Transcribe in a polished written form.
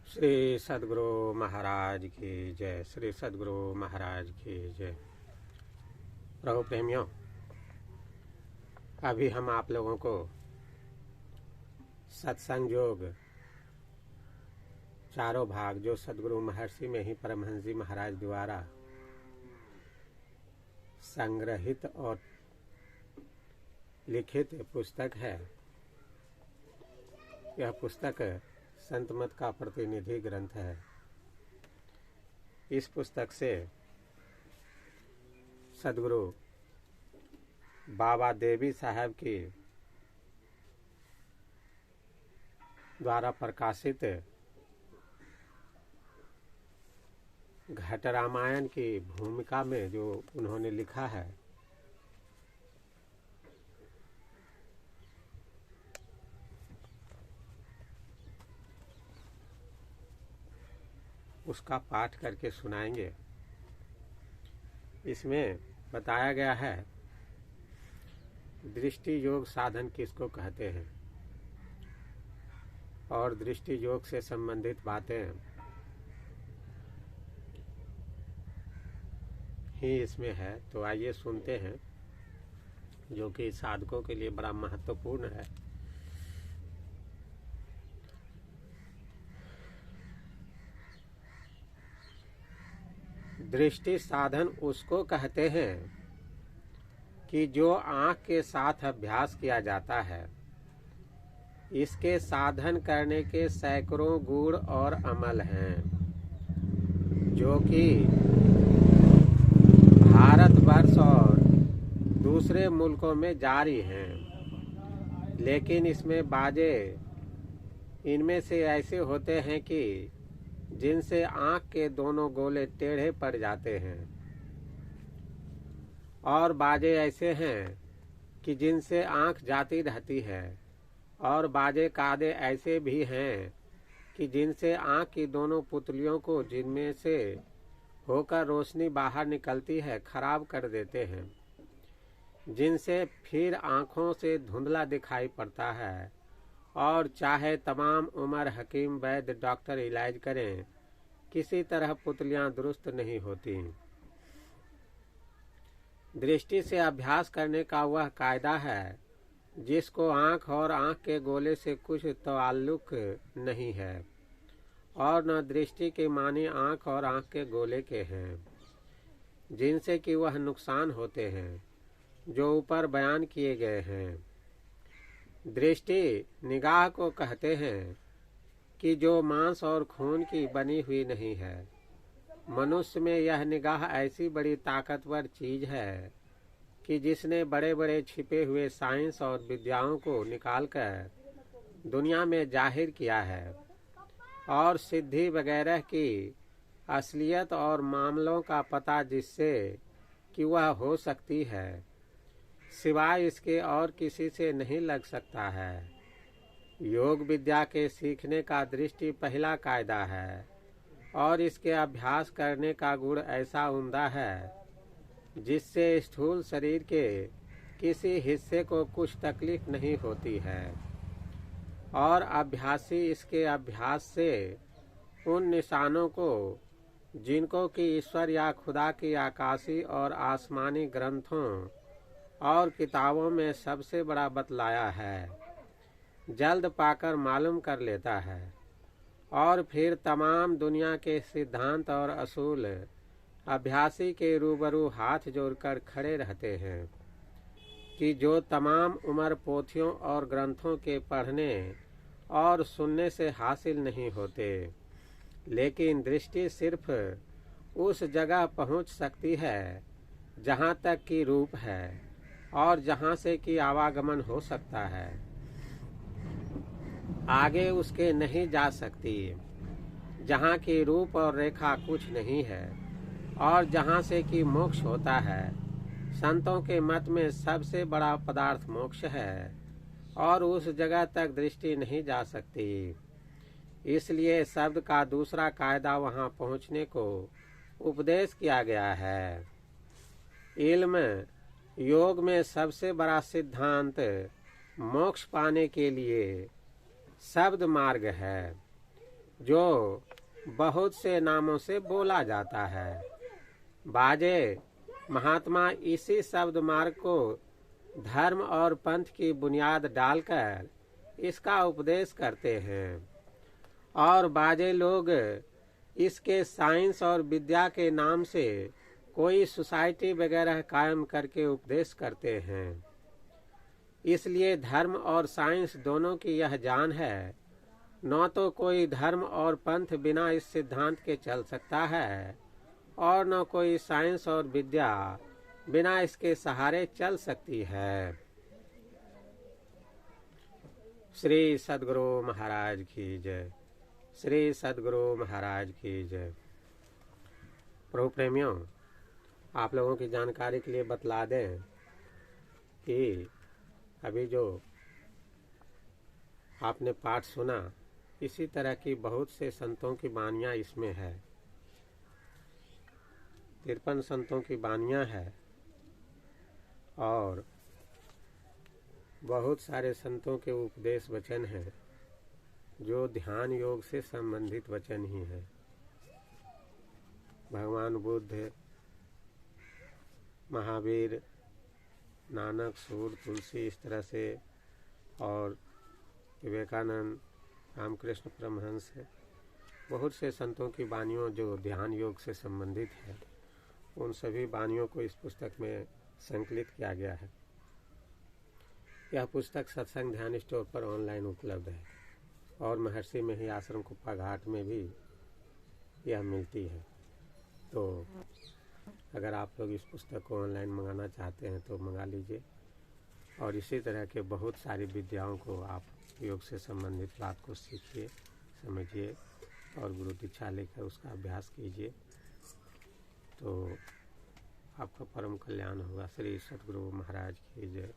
श्री सद्गुरु महाराज की जय। श्री सद्गुरु महाराज की जय। प्रभु प्रेमियों, अभी हम आप लोगों को सत्संग योग चारों भाग जो सद्गुरु महर्षि में ही परमहंस जी महाराज द्वारा संग्रहित और लिखित पुस्तक है, यह पुस्तक संत मत का प्रतिनिधि ग्रंथ है। इस पुस्तक से सद्गुरु बाबा देवी साहब की द्वारा प्रकाशित घट रामायण की भूमिका में जो उन्होंने लिखा है, उसका पाठ करके सुनाएंगे। इसमें बताया गया है दृष्टि योग साधन किसको कहते हैं और दृष्टि योग से संबंधित बातें ही इसमें है। तो आइए सुनते हैं, जो कि साधकों के लिए बड़ा महत्वपूर्ण है। दृष्टि साधन उसको कहते हैं कि जो आँख के साथ अभ्यास किया जाता है। इसके साधन करने के सैकड़ों गुण और अमल हैं, जो कि भारतवर्ष और दूसरे मुल्कों में जारी हैं। लेकिन इसमें बाजे इनमें से ऐसे होते हैं कि जिनसे आँख के दोनों गोले टेढ़े पड़ जाते हैं, और बाजे ऐसे हैं कि जिनसे आँख जाती रहती है, और बाजे कादे ऐसे भी हैं कि जिनसे आँख की दोनों पुतलियों को, जिनमें से होकर रोशनी बाहर निकलती है, खराब कर देते हैं, जिनसे फिर आँखों से धुंधला दिखाई पड़ता है। और चाहे तमाम उम्र हकीम वैद्य डॉक्टर इलाज करें, किसी तरह पुतलियां दुरुस्त नहीं होती। दृष्टि से अभ्यास करने का वह कायदा है जिसको आँख और आँख के गोले से कुछ ताल्लुक नहीं है, और न दृष्टि के मानी आँख और आँख के गोले के हैं, जिनसे कि वह नुकसान होते हैं जो ऊपर बयान किए गए हैं। दृष्टि निगाह को कहते हैं कि जो मांस और खून की बनी हुई नहीं है। मनुष्य में यह निगाह ऐसी बड़ी ताकतवर चीज है कि जिसने बड़े बड़े छिपे हुए साइंस और विद्याओं को निकालकर दुनिया में जाहिर किया है, और सिद्धि वगैरह की असलियत और मामलों का पता जिससे कि वह हो सकती है, सिवाय इसके और किसी से नहीं लग सकता है। योग विद्या के सीखने का दृष्टि पहला कायदा है, और इसके अभ्यास करने का गुण ऐसा उम्दा है जिससे स्थूल शरीर के किसी हिस्से को कुछ तकलीफ नहीं होती है, और अभ्यासी इसके अभ्यास से उन निशानों को, जिनको कि ईश्वर या खुदा की आकाशी और आसमानी ग्रंथों और किताबों में सबसे बड़ा बतलाया है, जल्द पाकर मालूम कर लेता है, और फिर तमाम दुनिया के सिद्धांत और असूल अभ्यासी के रूबरू हाथ जोड़कर खड़े रहते हैं कि जो तमाम उम्र पोथियों और ग्रंथों के पढ़ने और सुनने से हासिल नहीं होते। लेकिन दृष्टि सिर्फ उस जगह पहुंच सकती है जहां तक कि रूप है, और जहां से कि आवागमन हो सकता है, आगे उसके नहीं जा सकती। जहाँ की रूप और रेखा कुछ नहीं है, और जहाँ से कि मोक्ष होता है। संतों के मत में सबसे बड़ा पदार्थ मोक्ष है, और उस जगह तक दृष्टि नहीं जा सकती। इसलिए शब्द का दूसरा कायदा वहाँ पहुँचने को उपदेश किया गया है। इल्म योग में सबसे बड़ा सिद्धांत मोक्ष पाने के लिए शब्द मार्ग है। जो बहुत से नामों से बोला जाता है। बाजे महात्मा इसी शब्द मार्ग को धर्म और पंथ की बुनियाद डालकर इसका उपदेश करते हैं और बाजे लोग इसके साइंस और विद्या के नाम से कोई सोसाइटी वगैरह कायम करके उपदेश करते हैं। इसलिए धर्म और साइंस दोनों की यह जान है, न तो कोई धर्म और पंथ बिना इस सिद्धांत के चल सकता है और न कोई साइंस और विद्या बिना इसके सहारे चल सकती है। श्री सद्गुरु महाराज की जय। श्री सद्गुरु महाराज की जय। प्रभु प्रेमियों, आप लोगों की जानकारी के लिए बतला दें कि अभी जो आपने पाठ सुना, इसी तरह की बहुत से संतों की वाणियाँ इसमें है। 53 संतों की वाणियाँ है और बहुत सारे संतों के उपदेश वचन हैं जो ध्यान योग से संबंधित वचन ही है। भगवान बुद्ध, महावीर, नानक, सूर, तुलसी, इस तरह से, और विवेकानंद, रामकृष्ण परमहंस, बहुत से संतों की वाणियों जो ध्यान योग से संबंधित है, उन सभी वाणियों को इस पुस्तक में संकलित किया गया है। यह पुस्तक सत्संग ध्यान स्टोर पर ऑनलाइन उपलब्ध है और महर्षि में ही आश्रम कुप्पा घाट में भी यह मिलती है। तो अगर आप लोग इस पुस्तक को ऑनलाइन मंगाना चाहते हैं तो मंगा लीजिए और इसी तरह के बहुत सारी विद्याओं को आप योग से संबंधित बात को सीखिए, समझिए और गुरु दीक्षा लेकर उसका अभ्यास कीजिए, तो आपका परम कल्याण होगा। श्री सद्गुरु महाराज की जय।